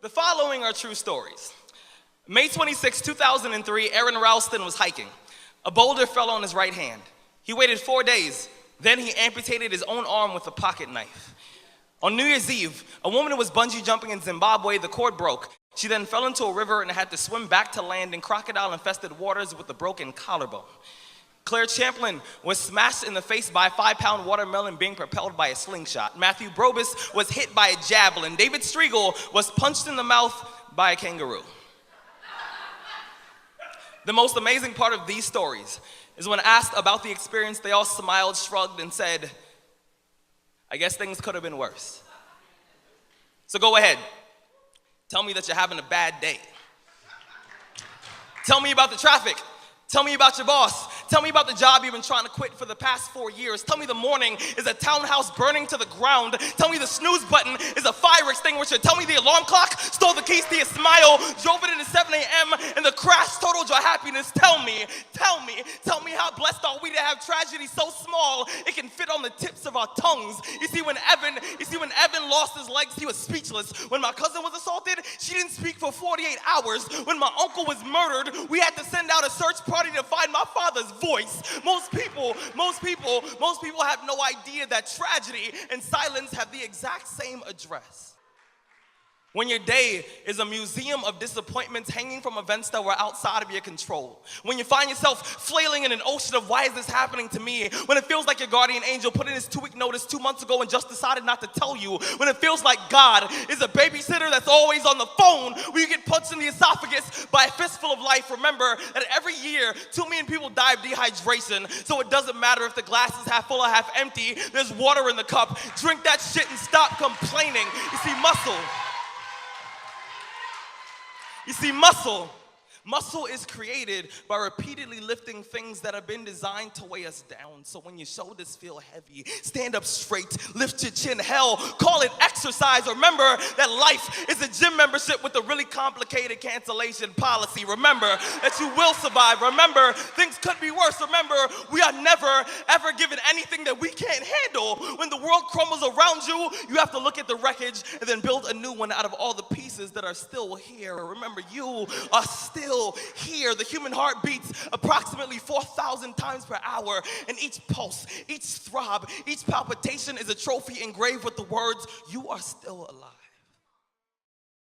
The following are true stories. May 26, 2003, Aaron Ralston was hiking. A boulder fell on his right hand. He waited 4 days. Then he amputated his own arm with a pocket knife. On New Year's Eve, a woman was bungee jumping in Zimbabwe. The cord broke. She then fell into a river and had to swim back to land in crocodile-infested waters with a broken collarbone. Claire Champlin was smashed in the face by a 5-pound watermelon being propelled by a slingshot. Matthew Brobus was hit by a javelin. David Striegel was punched in the mouth by a kangaroo. The most amazing part of these stories is when asked about the experience, they all smiled, shrugged, and said, I guess things could have been worse. So go ahead. Tell me that you're having a bad day. Tell me about the traffic. Tell me about your boss. Tell me about the job you've been trying to quit for the past 4 years. Tell me the morning is a townhouse burning to the ground. Tell me the snooze button is a fire extinguisher. Tell me the alarm clock stole the keys to your smile, drove it into 7 a.m., and the crash totaled your happiness. Tell me how blessed are we to have tragedy so small it can fit on the tips of our tongues. You see, when Evan lost his legs, he was speechless. When my cousin was assaulted, she didn't speak for 48 hours. When my uncle was murdered, we had to send out a search party to find my father's voice. Most people have no idea that tragedy and silence have the exact same address. When your day is a museum of disappointments hanging from events that were outside of your control. When you find yourself flailing in an ocean of why is this happening to me? When it feels like your guardian angel put in his 2-week notice 2 months ago and just decided not to tell you. When it feels like God is a babysitter that's always on the phone. When you get punched in the esophagus by a fistful of life. Remember that every year 2 million people die of dehydration. So it doesn't matter if the glass is half full or half empty. There's water in the cup. Drink that shit and stop complaining. You see, muscle is created by repeatedly lifting things that have been designed to weigh us down. So when your shoulders feel heavy, stand up straight, lift your chin. Hell, call it exercise. Remember that life is a gym membership with a really complicated cancellation policy. Remember that you will survive. Remember, things could be worse. Remember, we are never, ever given anything that we can't handle. When the world crumbles around you, you have to look at the wreckage and then build a new one out of all the pieces that are still here. Remember, you are still here. The human heart beats approximately 4,000 times per hour, and each pulse, each throb, each palpitation is a trophy engraved with the words, you are still alive.